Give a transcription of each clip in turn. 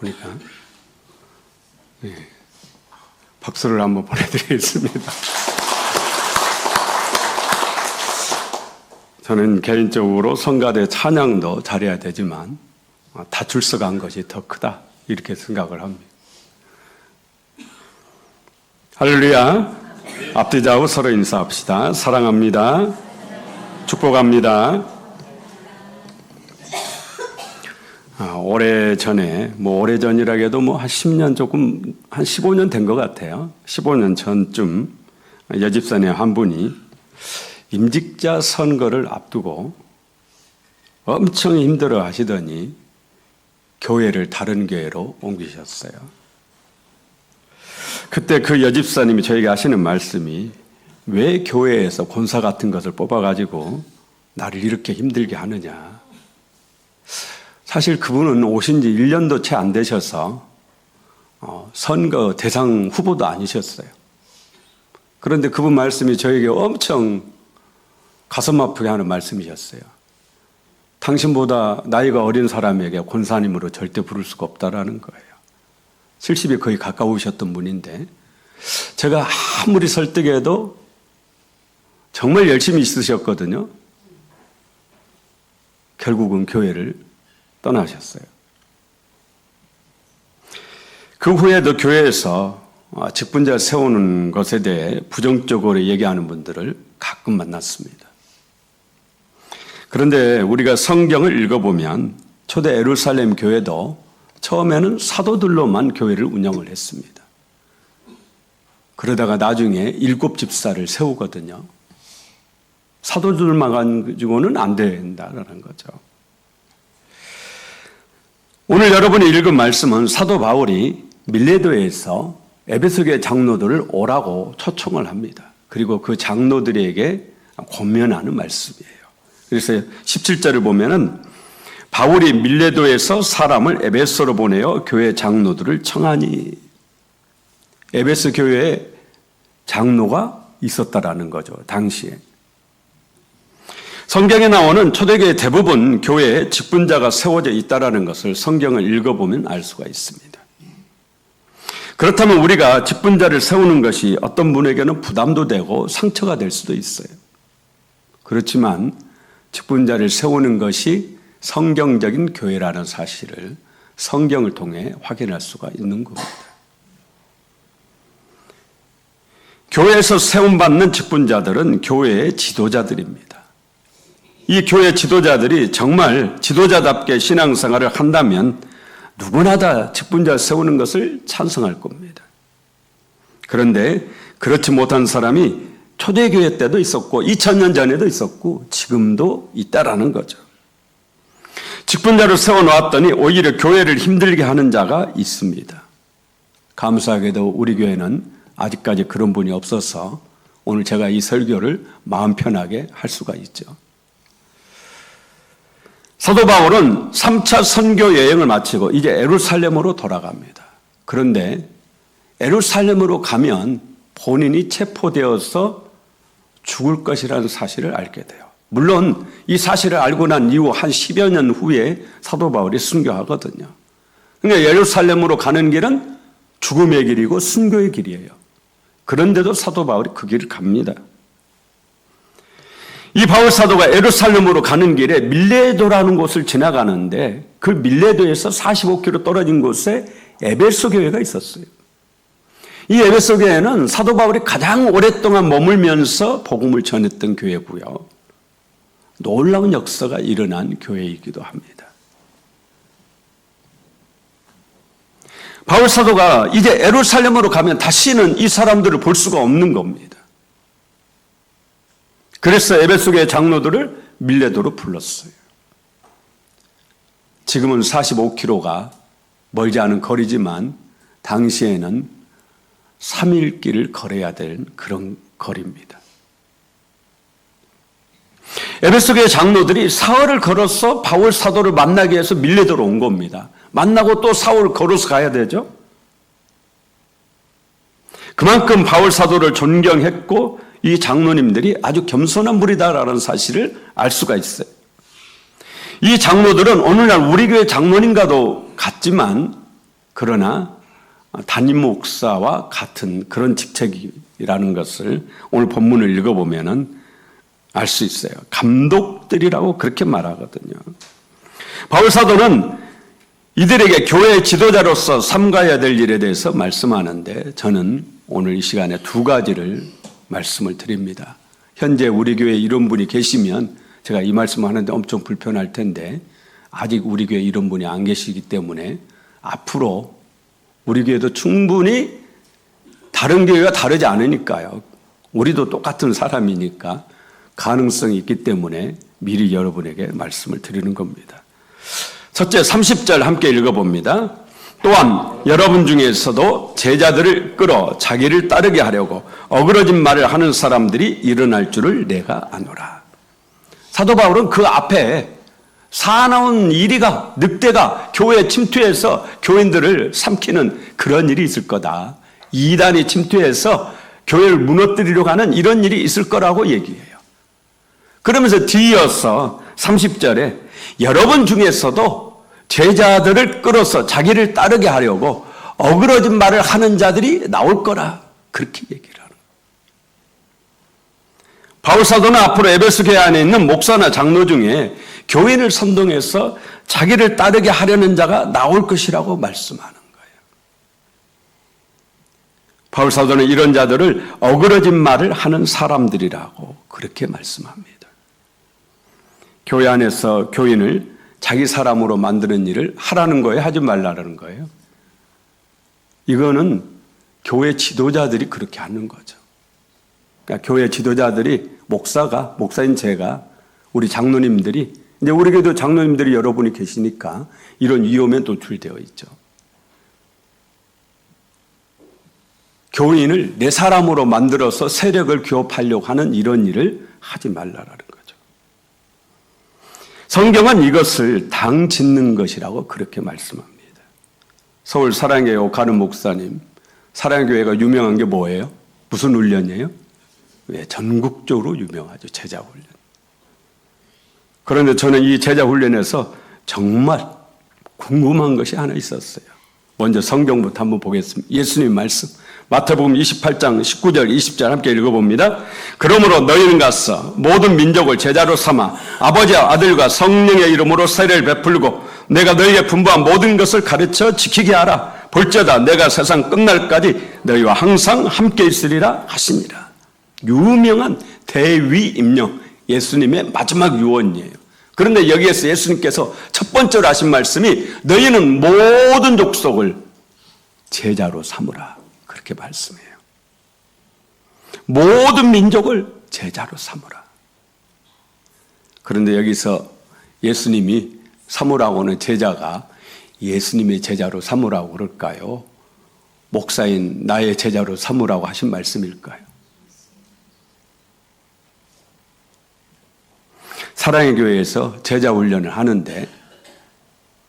보니까 박수를 한번 보내드리겠습니다. 저는 개인적으로 성가대 찬양도 잘해야 되지만 다 출석한 것이 더 크다 이렇게 생각을 합니다. 할렐루야. 앞뒤 좌우 서로 인사합시다. 사랑합니다. 축복합니다. 오래전에, 오래전이라 해도 한 10년 한 15년 된 것 같아요. 15년 전쯤 여집사님 한 분이 임직자 선거를 앞두고 엄청 힘들어 하시더니 교회를 다른 교회로 옮기셨어요. 그때 그 여집사님이 저에게 하시는 말씀이 왜 교회에서 권사 같은 것을 뽑아가지고 나를 이렇게 힘들게 하느냐. 사실 그분은 오신 지 1년도 채 안 되셔서 선거 대상 후보도 아니셨어요. 그런데 그분 말씀이 저에게 엄청 가슴 아프게 하는 말씀이셨어요. 당신보다 나이가 어린 사람에게 권사님으로 절대 부를 수가 없다라는 거예요. 70에 거의 가까우셨던 분인데 제가 아무리 설득해도 정말 열심히 있으셨거든요. 결국은 교회를 떠나셨어요. 그 후에도 교회에서 직분자 세우는 것에 대해 부정적으로 얘기하는 분들을 가끔 만났습니다. 그런데 우리가 성경을 읽어보면 초대 예루살렘 교회도 처음에는 사도들로만 교회를 운영을 했습니다. 그러다가 나중에 7 집사를 세우거든요. 사도들만 가지고는 안 된다라는 거죠. 오늘 여러분이 읽은 말씀은 사도 바울이 밀레도에서 에베소교회 장로들을 오라고 초청을 합니다. 그리고 그 장로들에게 권면하는 말씀이에요. 그래서 17절을 보면은 바울이 밀레도에서 사람을 에베소로 보내어 교회 장로들을 청하니, 에베소 교회에 장로가 있었다라는 거죠. 당시에. 성경에 나오는 초대교회 대부분 교회에 직분자가 세워져 있다라는 것을 성경을 읽어보면 알 수가 있습니다. 그렇다면 우리가 직분자를 세우는 것이 어떤 분에게는 부담도 되고 상처가 될 수도 있어요. 그렇지만 직분자를 세우는 것이 성경적인 교회라는 사실을 성경을 통해 확인할 수가 있는 겁니다. 교회에서 세움받는 직분자들은 교회의 지도자들입니다. 이 교회 지도자들이 정말 지도자답게 신앙생활을 한다면 누구나 다 직분자 세우는 것을 찬성할 겁니다. 그런데 그렇지 못한 사람이 초대교회 때도 있었고 2000년 전에도 있었고 지금도 있다라는 거죠. 직분자를 세워놓았더니 오히려 교회를 힘들게 하는 자가 있습니다. 감사하게도 우리 교회는 아직까지 그런 분이 없어서 오늘 제가 이 설교를 마음 편하게 할 수가 있죠. 사도 바울은 3차 선교 여행을 마치고 이제 예루살렘으로 돌아갑니다. 그런데 예루살렘으로 가면 본인이 체포되어서 죽을 것이라는 사실을 알게 돼요. 물론 이 사실을 알고 난 이후 한 10여 년 후에 사도 바울이 순교하거든요. 그러니까 예루살렘으로 가는 길은 죽음의 길이고 순교의 길이에요. 그런데도 사도 바울이 그 길을 갑니다. 이 바울 사도가 예루살렘으로 가는 길에 밀레도라는 곳을 지나가는데 그 밀레도에서 45km 떨어진 곳에 에베소 교회가 있었어요. 이 에베소 교회는 사도 바울이 가장 오랫동안 머물면서 복음을 전했던 교회고요. 놀라운 역사가 일어난 교회이기도 합니다. 바울 사도가 이제 예루살렘으로 가면 다시는 이 사람들을 볼 수가 없는 겁니다. 그래서 에베소 교회 장로들을 밀레도로 불렀어요. 지금은 45km가 멀지 않은 거리지만 당시에는 3일 길을 걸어야 되는 그런 거리입니다. 에베소 교회 장로들이 사흘을 걸어서 바울 사도를 만나기 위해서 밀레도로 온 겁니다. 만나고 또 사흘을 걸어서 가야 되죠. 그만큼 바울 사도를 존경했고 이 장로님들이 아주 겸손한 분이다라는 사실을 알 수가 있어요. 이 장로들은 오늘날 우리 교회 장로님과도 같지만 그러나 담임 목사와 같은 그런 직책이라는 것을 오늘 본문을 읽어보면 알 수 있어요. 감독들이라고 그렇게 말하거든요. 바울 사도는 이들에게 교회 지도자로서 삼가야 될 일에 대해서 말씀하는데 저는 오늘 이 시간에 두 가지를 말씀을 드립니다. 현재 우리 교회에 이런 분이 계시면 제가 이 말씀을 하는데 엄청 불편할 텐데 아직 우리 교회에 이런 분이 안 계시기 때문에 앞으로 우리 교회도 충분히 다른 교회가 다르지 않으니까요. 우리도 똑같은 사람이니까 가능성이 있기 때문에 미리 여러분에게 말씀을 드리는 겁니다. 첫째 30절 함께 읽어봅니다. 또한 여러분 중에서도 제자들을 끌어 자기를 따르게 하려고 어그러진 말을 하는 사람들이 일어날 줄을 내가 아노라. 사도 바울은 그 앞에 사나운 이리가 늑대가 교회에 침투해서 교인들을 삼키는 그런 일이 있을 거다. 이단이 침투해서 교회를 무너뜨리려고 하는 이런 일이 있을 거라고 얘기해요. 그러면서 뒤이어서 30절에 여러분 중에서도 제자들을 끌어서 자기를 따르게 하려고 어그러진 말을 하는 자들이 나올 거라 그렇게 얘기를 하는 거예요. 바울 사도는 앞으로 에베소 교회 안에 있는 목사나 장로 중에 교인을 선동해서 자기를 따르게 하려는 자가 나올 것이라고 말씀하는 거예요. 바울 사도는 이런 자들을 어그러진 말을 하는 사람들이라고 그렇게 말씀합니다. 교회 안에서 교인을 자기 사람으로 만드는 일을 하라는 거예요? 하지 말라는 거예요? 이거는 교회 지도자들이 그렇게 하는 거죠. 그러니까 교회 지도자들이 목사인 제가 우리 장로님들이 이제 우리 교회도 장로님들이 여러분이 계시니까 이런 위험에 노출되어 있죠. 교인을 내 사람으로 만들어서 세력을 규업하려고 하는 이런 일을 하지 말라라는 거죠. 성경은 이것을 당 짓는 것이라고 그렇게 말씀합니다. 서울 사랑교회 가는 목사님, 사랑교회가 유명한 게 뭐예요? 무슨 훈련이에요? 네, 전국적으로 유명하죠. 제자 훈련. 그런데 저는 이 제자 훈련에서 정말 궁금한 것이 하나 있었어요. 먼저 성경부터 한번 보겠습니다. 예수님 말씀 마태복음 28장 19절 20절 함께 읽어봅니다. 그러므로 너희는 가서 모든 민족을 제자로 삼아 아버지와 아들과 성령의 이름으로 세례를 베풀고 내가 너희에게 분부한 모든 것을 가르쳐 지키게 하라. 볼지어다 내가 세상 끝날까지 너희와 항상 함께 있으리라 하시니라. 유명한 대위임령 예수님의 마지막 유언이에요. 그런데 여기에서 예수님께서 첫 번째로 하신 말씀이 너희는 모든 족속을 제자로 삼으라. 그렇게 말씀해요. 모든 민족을 제자로 삼으라. 그런데 여기서 예수님이 삼으라고 하는 제자가 예수님의 제자로 삼으라고 그럴까요? 목사인 나의 제자로 삼으라고 하신 말씀일까요? 사랑의 교회에서 제자 훈련을 하는데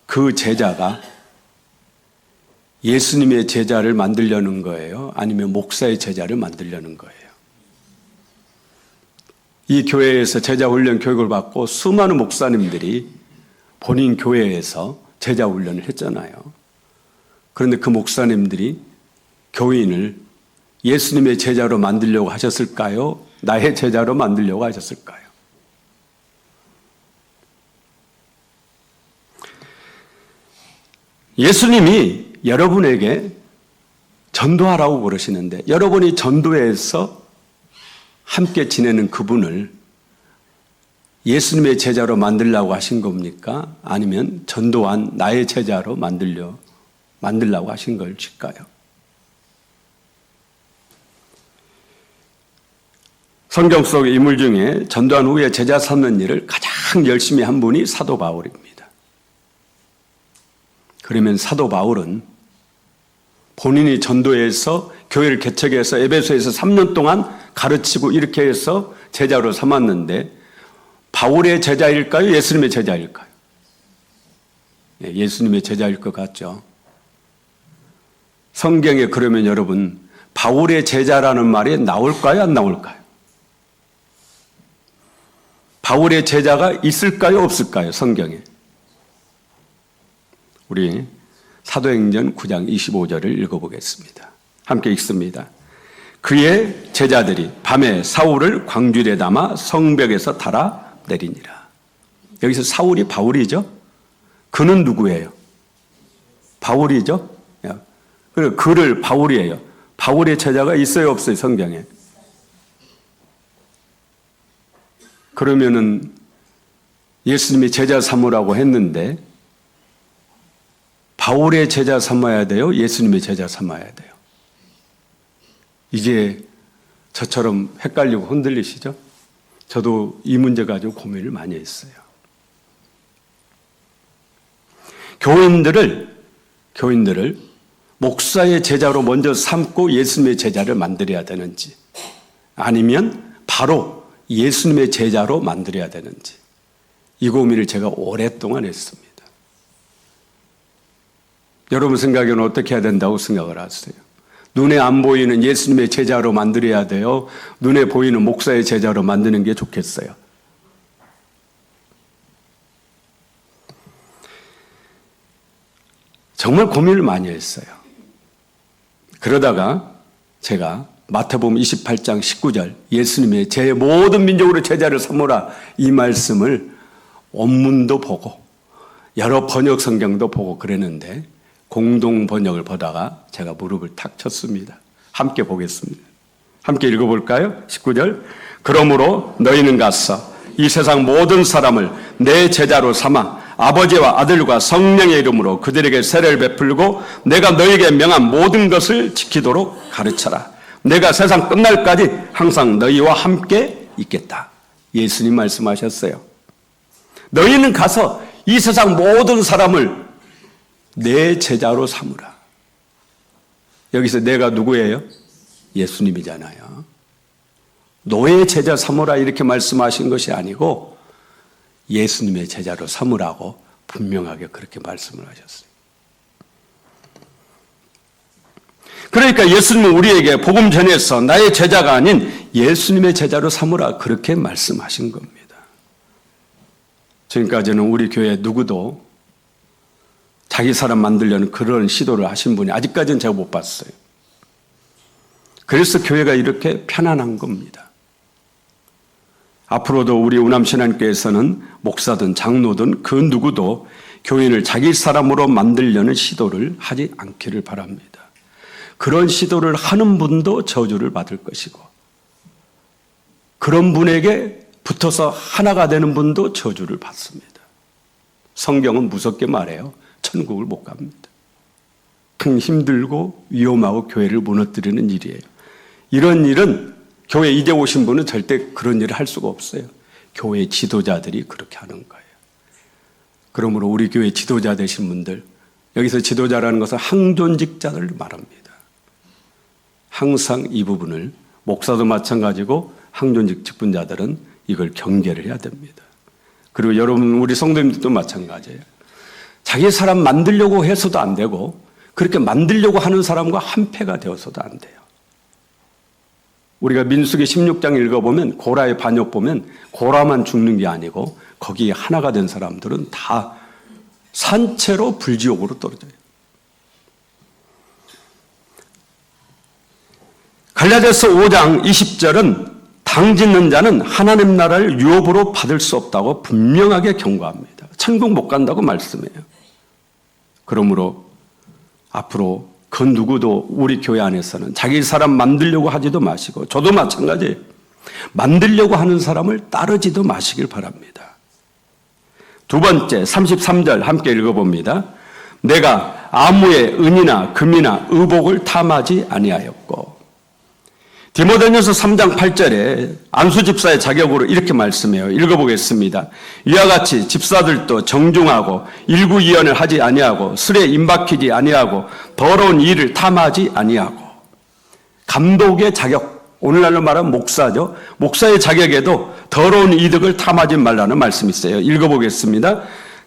그 제자가 예수님의 제자를 만들려는 거예요? 아니면 목사의 제자를 만들려는 거예요? 이 교회에서 제자 훈련 교육을 받고 수많은 목사님들이 본인 교회에서 제자 훈련을 했잖아요. 그런데 그 목사님들이 교인을 예수님의 제자로 만들려고 하셨을까요? 나의 제자로 만들려고 하셨을까요? 예수님이 여러분에게 전도하라고 그러시는데 여러분이 전도해서 함께 지내는 그분을 예수님의 제자로 만들려고 하신 겁니까? 아니면 전도한 나의 제자로 만들려고 하신 걸까요? 성경 속의 인물 중에 전도한 후에 제자 삼는 일을 가장 열심히 한 분이 사도 바울입니다. 그러면 사도 바울은 본인이 전도해서 교회를 개척해서 에베소에서 3년 동안 가르치고 이렇게 해서 제자로 삼았는데 바울의 제자일까요? 예수님의 제자일까요? 예수님의 제자일 것 같죠. 성경에 그러면 여러분 바울의 제자라는 말이 나올까요? 안 나올까요? 바울의 제자가 있을까요? 없을까요? 성경에. 우리 사도행전 9장 25절을 읽어보겠습니다. 함께 읽습니다. 그의 제자들이 밤에 사울을 광주리에 담아 성벽에서 달아 내리니라. 여기서 사울이 바울이죠? 그는 누구예요? 바울이죠? 그리고 그를 바울이에요. 바울의 제자가 있어요, 없어요, 성경에? 그러면은 예수님이 제자 삼으라고 했는데 바울의 제자 삼아야 돼요? 예수님의 제자 삼아야 돼요? 이게 저처럼 헷갈리고 흔들리시죠? 저도 이 문제 가지고 고민을 많이 했어요. 교인들을 목사의 제자로 먼저 삼고 예수님의 제자를 만들어야 되는지, 아니면 바로 예수님의 제자로 만들어야 되는지, 이 고민을 제가 오랫동안 했습니다. 여러분 생각에는 어떻게 해야 된다고 생각을 하세요? 눈에 안 보이는 예수님의 제자로 만들어야 돼요? 눈에 보이는 목사의 제자로 만드는 게 좋겠어요? 정말 고민을 많이 했어요. 그러다가 제가 마태복음 28장 19절 예수님의 제 모든 민족으로 제자를 삼으라 이 말씀을 원문도 보고 여러 번역 성경도 보고 그랬는데 공동 번역을 보다가 제가 무릎을 탁 쳤습니다. 함께 보겠습니다. 함께 읽어볼까요? 19절. 그러므로 너희는 가서 이 세상 모든 사람을 내 제자로 삼아 아버지와 아들과 성령의 이름으로 그들에게 세례를 베풀고 내가 너희에게 명한 모든 것을 지키도록 가르쳐라. 내가 세상 끝날까지 항상 너희와 함께 있겠다. 예수님 말씀하셨어요. 너희는 가서 이 세상 모든 사람을 내 제자로 삼으라. 여기서 내가 누구예요? 예수님이잖아요. 너의 제자 삼으라 이렇게 말씀하신 것이 아니고 예수님의 제자로 삼으라고 분명하게 그렇게 말씀을 하셨어요. 그러니까 예수님은 우리에게 복음 전해서 나의 제자가 아닌 예수님의 제자로 삼으라 그렇게 말씀하신 겁니다. 지금까지는 우리 교회 누구도 자기 사람 만들려는 그런 시도를 하신 분이 아직까지는 제가 못 봤어요. 그래서 교회가 이렇게 편안한 겁니다. 앞으로도 우리 우남신앙교회에서는 목사든 장로든 그 누구도 교인을 자기 사람으로 만들려는 시도를 하지 않기를 바랍니다. 그런 시도를 하는 분도 저주를 받을 것이고 그런 분에게 붙어서 하나가 되는 분도 저주를 받습니다. 성경은 무섭게 말해요. 천국을 못 갑니다. 큰 힘들고 위험하고 교회를 무너뜨리는 일이에요. 이런 일은 교회 이제 오신 분은 절대 그런 일을 할 수가 없어요. 교회 지도자들이 그렇게 하는 거예요. 그러므로 우리 교회 지도자 되신 분들, 여기서 지도자라는 것은 항존직자를 말합니다. 항상 이 부분을, 목사도 마찬가지고 항존직 직분자들은 이걸 경계를 해야 됩니다. 그리고 여러분 우리 성도님들도 마찬가지예요. 자기 사람 만들려고 해서도 안 되고 그렇게 만들려고 하는 사람과 한패가 되어서도 안 돼요. 우리가 민수기 16장 읽어보면 고라의 반역 보면 고라만 죽는 게 아니고 거기에 하나가 된 사람들은 다 산채로 불지옥으로 떨어져요. 갈라디아서 5장 20절은 당 짓는 자는 하나님 나라를 유업으로 받을 수 없다고 분명하게 경고합니다. 천국 못 간다고 말씀해요. 그러므로 앞으로 그 누구도 우리 교회 안에서는 자기 사람 만들려고 하지도 마시고 저도 마찬가지예요. 만들려고 하는 사람을 따르지도 마시길 바랍니다. 두 번째 33절 함께 읽어봅니다. 내가 아무의 은이나 금이나 의복을 탐하지 아니하였고 디모데전서 3장 8절에 안수 집사의 자격으로 이렇게 말씀해요. 읽어보겠습니다. 이와 같이 집사들도 정중하고 일구이연을 하지 아니하고 술에 임박히지 아니하고 더러운 일을 탐하지 아니하고 감독의 자격, 오늘날로 말하면 목사죠. 목사의 자격에도 더러운 이득을 탐하지 말라는 말씀이 있어요. 읽어보겠습니다.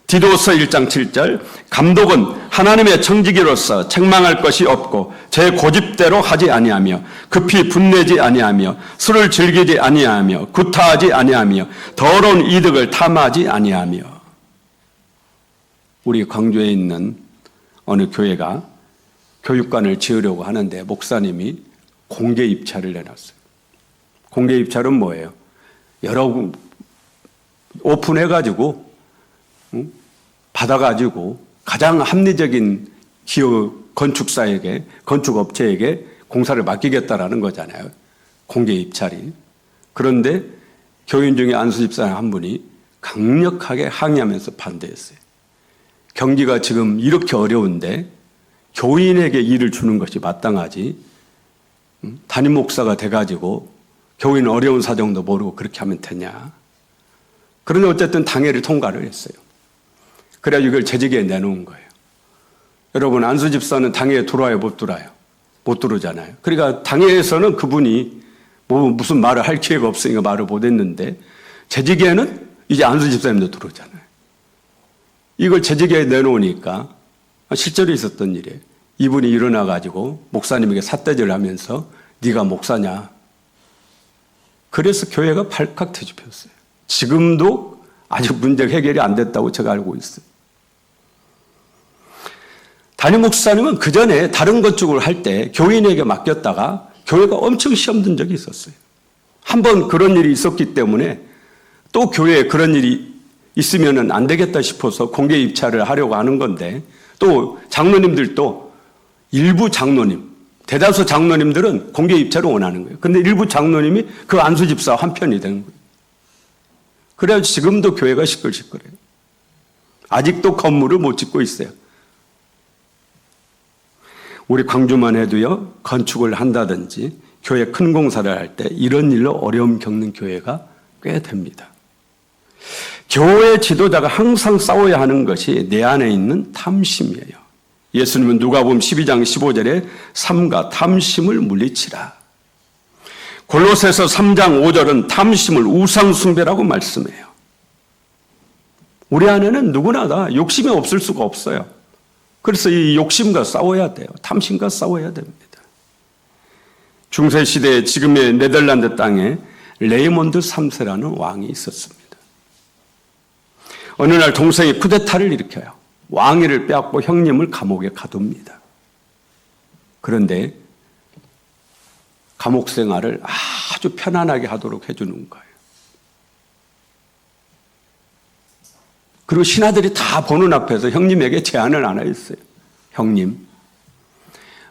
디도서 1장 7절 감독은 하나님의 청지기로서 책망할 것이 없고 제 고집대로 하지 아니하며 급히 분내지 아니하며 술을 즐기지 아니하며 구타하지 아니하며 더러운 이득을 탐하지 아니하며 우리 광주에 있는 어느 교회가 교육관을 지으려고 하는데 목사님이 공개 입찰을 내놨어요. 공개 입찰은 뭐예요? 여러 오픈해가지고 받아가지고 가장 합리적인 기업 건축사에게 건축업체에게 공사를 맡기겠다라는 거잖아요. 공개 입찰이. 그런데 교인 중에 안수 집사 한 분이 강력하게 항의하면서 반대했어요. 경기가 지금 이렇게 어려운데 교인에게 일을 주는 것이 마땅하지 담임 목사가 돼가지고 교인 어려운 사정도 모르고 그렇게 하면 되냐. 그런데 어쨌든 당회를 통과를 했어요. 그래야 이걸 재직에 내놓은 거예요. 여러분 안수 집사는 당회에 들어와요 못 들어와요? 못 들어오잖아요. 그러니까 당회에서는 그분이 뭐 무슨 말을 할 기회가 없으니까 말을 못했는데 재직에는 이제 안수 집사님도 들어오잖아요. 이걸 재직에 내놓으니까 실제로 있었던 일이에요. 이분이 일어나가지고 목사님에게 삿대질을 하면서 네가 목사냐. 그래서 교회가 발칵 뒤집혔어요. 지금도 아직 문제가 해결이 안 됐다고 제가 알고 있어요. 담임 목사님은 그 전에 다른 건축을 할 때 교인에게 맡겼다가 교회가 엄청 시험 든 적이 있었어요. 한번 그런 일이 있었기 때문에 또 교회에 그런 일이 있으면 안 되겠다 싶어서 공개 입찰을 하려고 하는 건데 또 장로님들도 일부 장로님, 대다수 장로님들은 공개 입찰을 원하는 거예요. 근데 일부 장로님이 그 안수 집사와 한편이 되는 거예요. 그래야 지금도 교회가 시끌시끌해요. 아직도 건물을 못 짓고 있어요. 우리 광주만 해도요, 건축을 한다든지 교회 큰 공사를 할 때 이런 일로 어려움 겪는 교회가 꽤 됩니다. 교회 지도자가 항상 싸워야 하는 것이 내 안에 있는 탐심이에요. 예수님은 누가복음 12장 15절에 삼가 탐심을 물리치라. 골로새서 3장 5절은 탐심을 우상숭배라고 말씀해요. 우리 안에는 누구나 다 욕심이 없을 수가 없어요. 그래서 이 욕심과 싸워야 돼요. 탐심과 싸워야 됩니다. 중세시대에 지금의 네덜란드 땅에 레이몬드 3세라는 왕이 있었습니다. 어느 날 동생이 쿠데타를 일으켜요. 왕위를 빼앗고 형님을 감옥에 가둡니다. 그런데 감옥 생활을 아주 편안하게 하도록 해주는 거예요. 그리고 신하들이 다 보는 앞에서 형님에게 제안을 하나 했어요. 형님,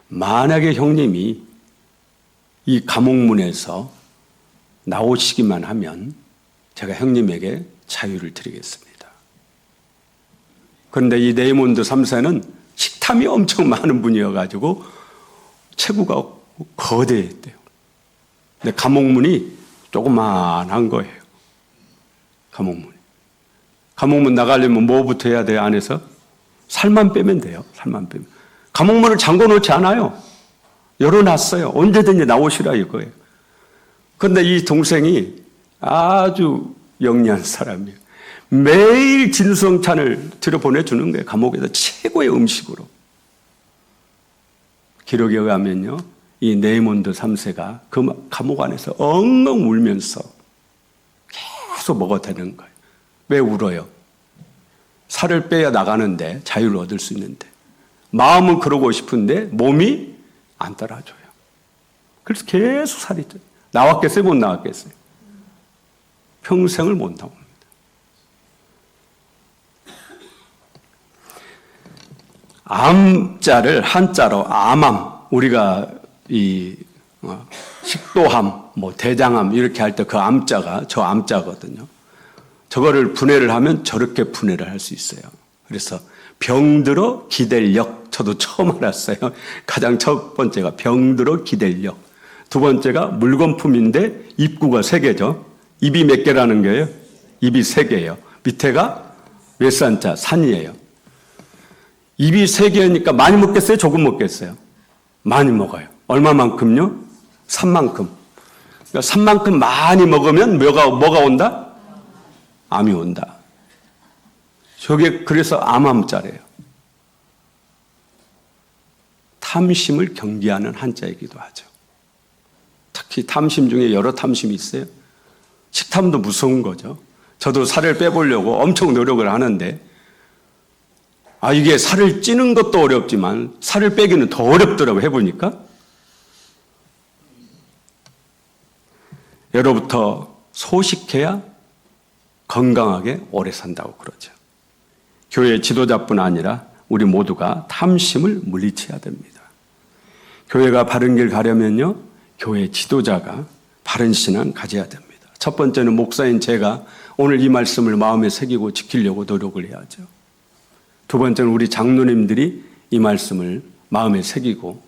만약에 형님이 이 감옥문에서 나오시기만 하면 제가 형님에게 자유를 드리겠습니다. 그런데 이 레이몬드 3세는 식탐이 엄청 많은 분이어가지고 체구가 거대했대요. 근데 감옥문이 조그만한 거예요. 감옥문이. 감옥문 나가려면 뭐부터 해야 돼요, 안에서? 살만 빼면 돼요, 살만 빼면. 감옥문을 잠궈 놓지 않아요. 열어놨어요. 언제든지 나오시라 이거예요. 그런데 이 동생이 아주 영리한 사람이에요. 매일 진수성찬을 들여보내주는 거예요. 감옥에서 최고의 음식으로. 기록에 의하면요, 이 네이몬드 3세가 그 감옥 안에서 엉엉 울면서 계속 먹어대는 거예요. 왜 울어요? 살을 빼야 나가는데 자유를 얻을 수 있는데 마음은 그러고 싶은데 몸이 안 따라줘요. 그래서 계속 살이 쪄요. 나왔겠어요? 못 나왔겠어요? 평생을 못 나옵니다. 암자를 한자로 암암, 우리가 이 식도암, 뭐 대장암 이렇게 할 때 그 암자가 저 암자거든요. 저거를 분해를 하면 저렇게 분해를 할 수 있어요. 그래서 병들어 기댈력, 저도 처음 알았어요. 가장 첫 번째가 병들어 기댈력, 두 번째가 물건품인데 입구가 3개죠. 입이 몇 개라는 거예요? 입이 3개예요. 밑에가 몇 산자? 산이에요. 입이 3개니까 많이 먹겠어요? 조금 먹겠어요? 많이 먹어요. 얼마만큼요? 산만큼. 그러니까 산만큼 많이 먹으면 뭐가 온다? 암이 온다. 저게 그래서 암암자래요. 탐심을 경계하는 한자이기도 하죠. 특히 탐심 중에 여러 탐심이 있어요. 식탐도 무서운 거죠. 저도 살을 빼보려고 엄청 노력을 하는데 이게 살을 찌는 것도 어렵지만 살을 빼기는 더 어렵더라고 해보니까. 예로부터 소식해야 건강하게 오래 산다고 그러죠. 교회 지도자뿐 아니라 우리 모두가 탐심을 물리쳐야 됩니다. 교회가 바른 길 가려면요, 교회 지도자가 바른 신앙 가져야 됩니다. 첫 번째는 목사인 제가 오늘 이 말씀을 마음에 새기고 지키려고 노력을 해야죠. 두 번째는 우리 장로님들이 이 말씀을 마음에 새기고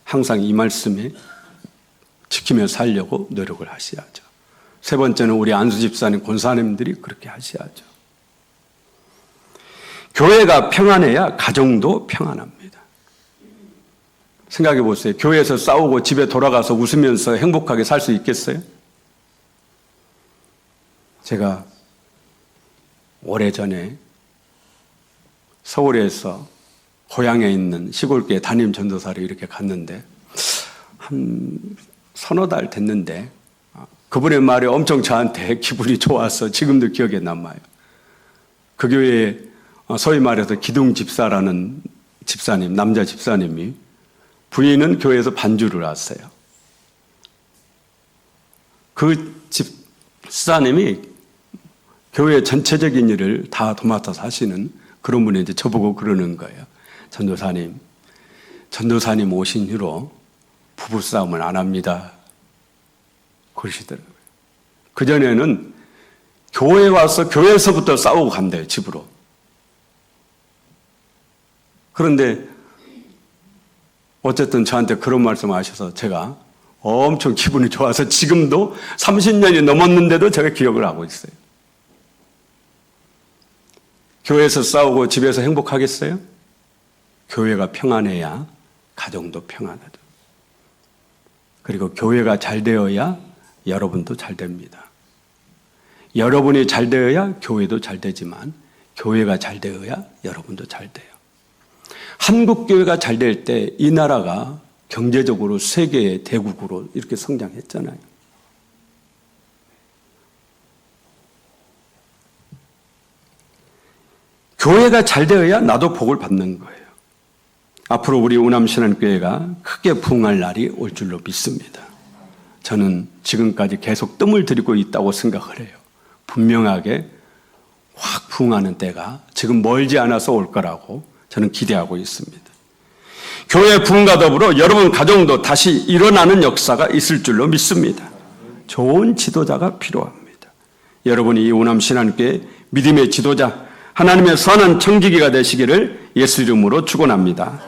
항상 이 말씀에 지키며 살려고 노력을 하셔야죠. 세 번째는 우리 안수 집사님, 권사님들이 그렇게 하셔야죠. 교회가 평안해야 가정도 평안합니다. 생각해 보세요. 교회에서 싸우고 집에 돌아가서 웃으면서 행복하게 살 수 있겠어요? 제가 오래전에 서울에서 고향에 있는 시골교회 담임 전도사를 이렇게 갔는데 한 서너 달 됐는데 그분의 말이 엄청 저한테 기분이 좋아서 지금도 기억에 남아요. 그 교회에 소위 말해서 기둥 집사라는 집사님, 남자 집사님이 부인은 교회에서 반주를 왔어요. 그 집사님이 교회 전체적인 일을 다 도맡아서 하시는 그런 분이 이제 저보고 그러는 거예요. 전도사님 오신 후로 부부싸움을 안 합니다. 그러시더라고요. 그전에는 교회에 와서 교회에서부터 싸우고 간대요, 집으로. 그런데 어쨌든 저한테 그런 말씀을 하셔서 제가 엄청 기분이 좋아서 지금도 30년이 넘었는데도 제가 기억을 하고 있어요. 교회에서 싸우고 집에서 행복하겠어요? 교회가 평안해야 가정도 평안하죠. 그리고 교회가 잘 되어야 여러분도 잘 됩니다. 여러분이 잘 되어야 교회도 잘 되지만 교회가 잘 되어야 여러분도 잘 돼요. 한국 교회가 잘 될 때 이 나라가 경제적으로 세계의 대국으로 이렇게 성장했잖아요. 교회가 잘 되어야 나도 복을 받는 거예요. 앞으로 우리 우남신앙교회가 크게 부흥할 날이 올 줄로 믿습니다. 저는 지금까지 계속 뜸을 들이고 있다고 생각을 해요. 분명하게 확 부흥하는 때가 지금 멀지 않아서 올 거라고 저는 기대하고 있습니다. 교회 부흥과 더불어 여러분 가정도 다시 일어나는 역사가 있을 줄로 믿습니다. 좋은 지도자가 필요합니다. 여러분이 이 우남신앙교회 믿음의 지도자, 하나님의 선한 청지기가 되시기를 예수 이름으로 축원합니다.